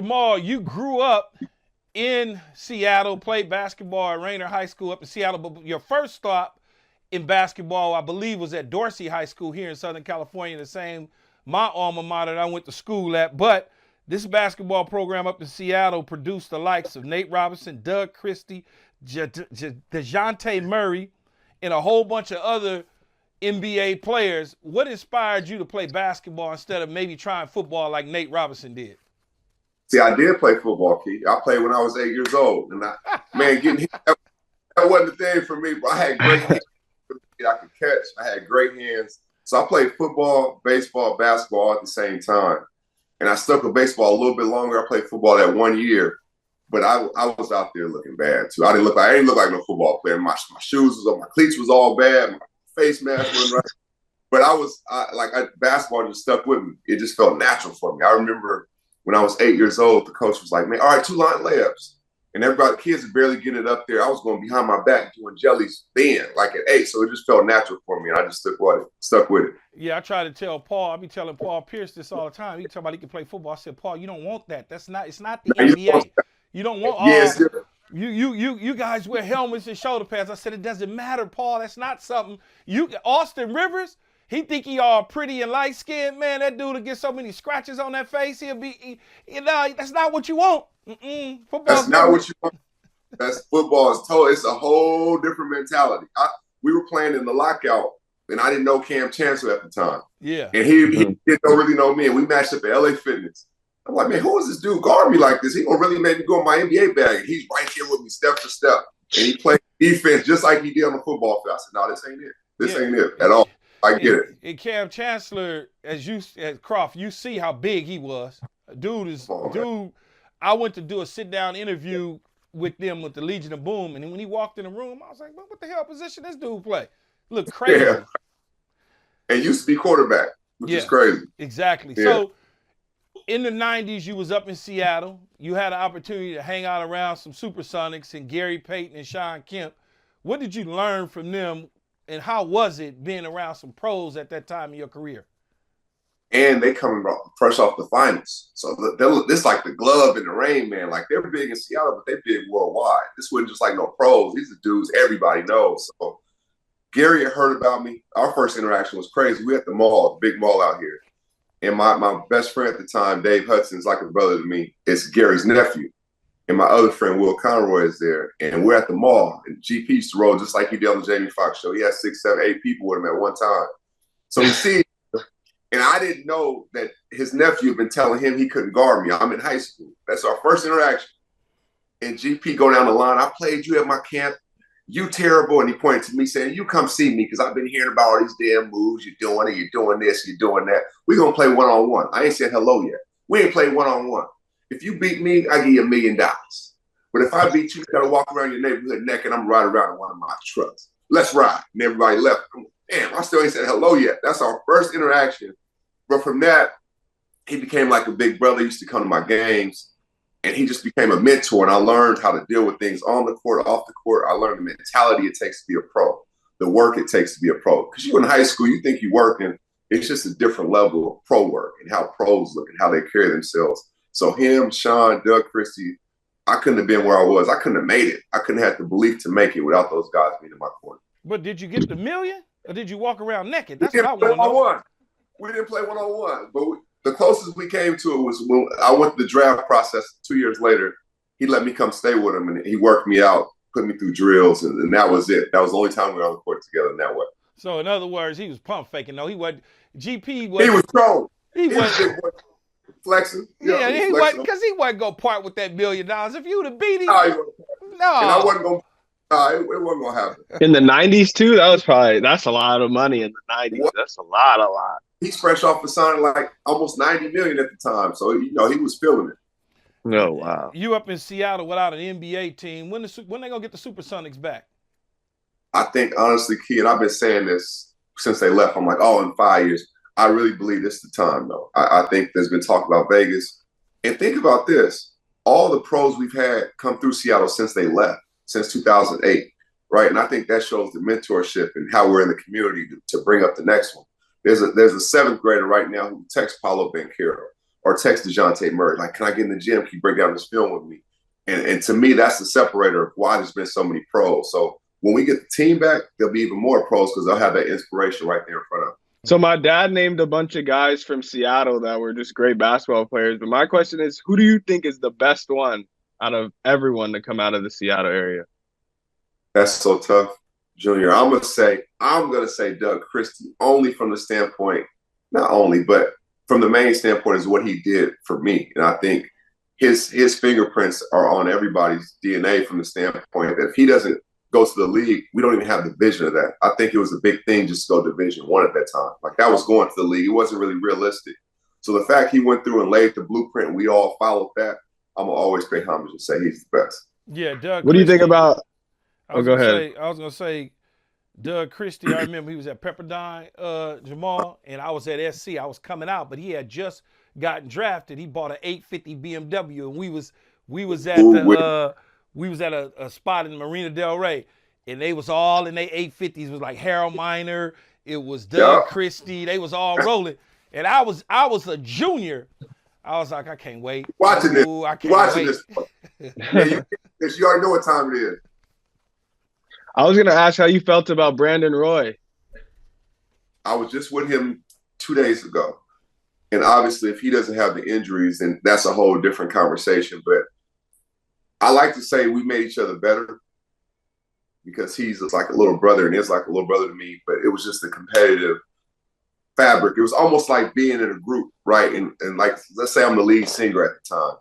Jamal, you grew up in Seattle, played basketball at Rainer High School up in Seattle, but your first stop in basketball, I believe, was at Dorsey High School here in Southern California, the same my alma mater that I went to school at. But this basketball program up in Seattle produced the likes of Nate Robinson, Doug Christie, DeJounte Murray, and a whole bunch of other NBA players. What inspired you to play basketball instead of maybe trying football like Nate Robinson did? See, I did play football, Keith. I played when I was 8 years old. And, getting hit, that wasn't the thing for me. But I had great hands. I could catch. I had great hands. So I played football, baseball, basketball at the same time. And I stuck with baseball a little bit longer. I played football that 1 year. But I was out there looking bad, too. I didn't look like no football player. My shoes was up. My cleats was all bad. My face mask wasn't right. But basketball just stuck with me. It just felt natural for me. I remember when I was 8 years old, the coach was like, man, all right, 2-line layups. And everybody, the kids are barely getting it up there. I was going behind my back doing jellies then, like at 8. So it just felt natural for me. And I just stuck with it. Yeah, I try to tell Paul. I be telling Paul Pierce this all the time. He talk about he can play football. I said, Paul, you don't want that. It's not the NBA. You don't want all. You guys wear helmets and shoulder pads. I said, it doesn't matter, Paul. That's not something. Austin Rivers, he think he all pretty and light-skinned. Man, that dude will get so many scratches on that face. That's not what you want. That's not what you want. That's football. It's a whole different mentality. We were playing in the lockout, and I didn't know Cam Chancellor at the time. Yeah. And he didn't really know me, and we matched up at LA Fitness. I'm like, man, who is this dude guard me like this? He gonna really make me go in my NBA bag. And he's right here with me step for step. And he played defense just like he did on the football field. I said, no, this ain't it. This ain't it at all. I get it. And Cam Chancellor, as Croft, you see how big he was. Dude. I went to do a sit-down interview with them with the Legion of Boom, and when he walked in the room, I was like, what the hell position this dude play? Look crazy. Yeah. And used to be quarterback, which is crazy. Exactly. Yeah. So in the 90s, you was up in Seattle. You had an opportunity to hang out around some SuperSonics and Gary Payton and Sean Kemp. What did you learn from them, and how was it being around some pros at that time in your career? And they coming fresh off the finals. So this like the glove in the rain, man. Like they're big in Seattle, but they're big worldwide. This wasn't just like no pros. These are dudes everybody knows. So Gary had heard about me. Our first interaction was crazy. We at the mall, the big mall out here. And my best friend at the time, Dave Hudson's like a brother to me. It's Gary's nephew. And my other friend, Will Conroy, is there. And we're at the mall. And GP used to roll just like he did on the Jamie Foxx show. He had 6, 7, 8 people with him at one time. So we see, and I didn't know that his nephew had been telling him he couldn't guard me. I'm in high school. That's our first interaction. And GP go down the line. I played you at my camp. You terrible. And he pointed to me saying, you come see me because I've been hearing about all these damn moves. You're doing it. You're doing this. You're doing that. We're going to play one-on-one. I ain't said hello yet. We ain't played one-on-one. If you beat me, I give you $1 million. But if I beat you, you got to walk around your neighborhood naked. I'm riding around in one of my trucks. Let's ride. And everybody left. Damn, I still ain't said hello yet. That's our first interaction. But from that, he became like a big brother. He used to come to my games. And he just became a mentor. And I learned how to deal with things on the court, off the court. I learned the mentality it takes to be a pro, the work it takes to be a pro. Because you in high school, you think you're working. It's just a different level of pro work and how pros look and how they carry themselves. So him, Sean, Doug Christie, I couldn't have been where I was. I couldn't have made it. I couldn't have the belief to make it without those guys being in my corner. But did you get the $1 million, or did you walk around naked? That's what I want to know. We didn't play one-on-one, but the closest we came to it was when I went through the draft process 2 years later. He let me come stay with him, and he worked me out, put me through drills, and that was it. That was the only time we were on the court together in that way. So, in other words, he was pump faking. No, he wasn't. He was strong. He was flexing. Yeah, he wasn't, because he wasn't going to part with that $1 million. If you would have beat him, no. And I wasn't going to. It wasn't going to happen. In the 90s, too? That's a lot of money in the 90s. What? That's a lot. He's fresh off of signing like almost $90 million at the time. So, he was feeling it. Oh, wow. You up in Seattle without an NBA team. When they going to get the SuperSonics back? I think, honestly, Key, and I've been saying this since they left. I'm like, in 5 years. I really believe this is the time, though. I think there's been talk about Vegas. And think about this. All the pros we've had come through Seattle since they left, since 2008, right? And I think that shows the mentorship and how we're in the community to bring up the next one. There's a 7th grader right now who texts Paulo Banchero. or text DeJounte Murray, like, can I get in the gym? Can you break down this film with me? And to me, that's the separator of why there's been so many pros. So when we get the team back, there'll be even more pros because they'll have that inspiration right there in front of them. So my dad named a bunch of guys from Seattle that were just great basketball players. But my question is, who do you think is the best one out of everyone to come out of the Seattle area? That's so tough, Junior. I'm gonna say Doug Christie, only from the standpoint, not only, but from the main standpoint is what he did for me. And I think his fingerprints are on everybody's DNA from the standpoint that if he doesn't go to the league, we don't even have the vision of that. I think it was a big thing just to go Division I at that time. Like, that was going to the league. It wasn't really realistic. So the fact he went through and laid the blueprint and we all followed that, I'm going to always pay homage and say he's the best. Yeah, Doug. What do you think about – oh, go ahead. I was going to say Doug Christie. I remember he was at Pepperdine, Jamal, and I was at SC. I was coming out, but he had just gotten drafted. He bought an 850 BMW, and we was at a spot in Marina Del Rey, and they was all in their 850s. It was like Harold Miner. It was Doug Christie. They was all rolling. And I was a junior. I was like, I can't wait. Watching this. I can't wait. This. You already know what time it is. I was going to ask how you felt about Brandon Roy. I was just with him 2 days ago. And obviously, if he doesn't have the injuries, then that's a whole different conversation. But I like to say we made each other better because he's like a little brother and is like a little brother to me. But it was just a competitive fabric. It was almost like being in a group, right? And like, let's say I'm the lead singer at the time,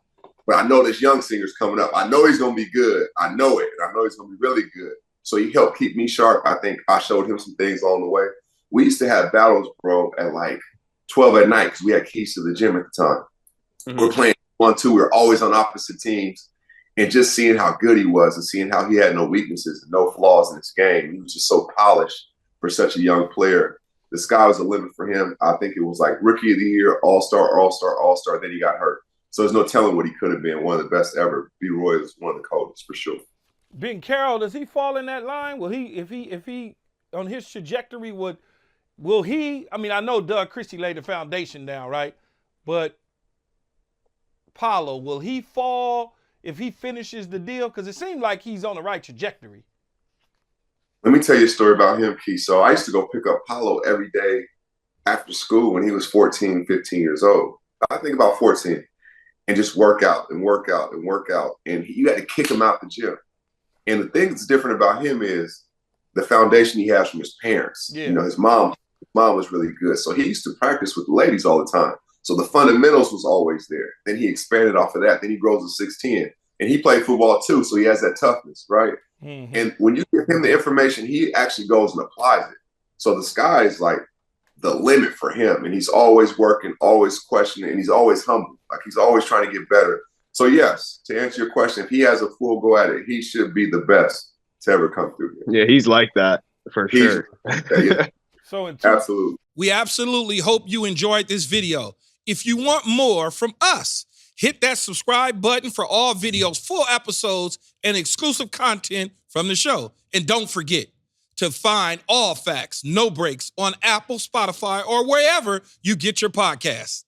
but I know this young singer's coming up. I know he's going to be good. I know it. And I know he's going to be really good. So he helped keep me sharp. I think I showed him some things along the way. We used to have battles, bro, at like 12 at night because we had keys to the gym at the time. Mm-hmm. We're playing 1-2. We were always on opposite teams. And just seeing how good he was and seeing how he had no weaknesses and no flaws in his game. He was just so polished for such a young player. The sky was the limit for him. I think it was like Rookie of the Year, All-Star, All-Star, All-Star. Then he got hurt. So there's no telling what he could have been. One of the best ever. B. Roy is one of the coldest for sure. Ben Carroll, does he fall in that line? Will he, if he on his trajectory, will he? I mean, I know Doug Christie laid the foundation down, right? But Paolo, will he fall if he finishes the deal? Because it seemed like he's on the right trajectory. Let me tell you a story about him, Key. So I used to go pick up Paolo every day after school when he was 14, 15 years old. I think about 14. And just work out and work out and work out. And you had to kick him out the gym. And the thing that's different about him is the foundation he has from his parents. Yeah. You know, his mom was really good. So he used to practice with the ladies all the time. So the fundamentals was always there. Then he expanded off of that. Then he grows to 6'10". And he played football too, so he has that toughness, right? Mm-hmm. And when you give him the information, he actually goes and applies it. So the sky is like the limit for him. And he's always working, always questioning, and he's always humble. Like, he's always trying to get better. So yes, to answer your question, if he has a full go at it, he should be the best to ever come through here. Yeah, he's like that for sure. Yeah. Absolutely. We absolutely hope you enjoyed this video. If you want more from us, hit that subscribe button for all videos, full episodes, and exclusive content from the show. And don't forget to find All Facts, No Breaks on Apple, Spotify, or wherever you get your podcasts.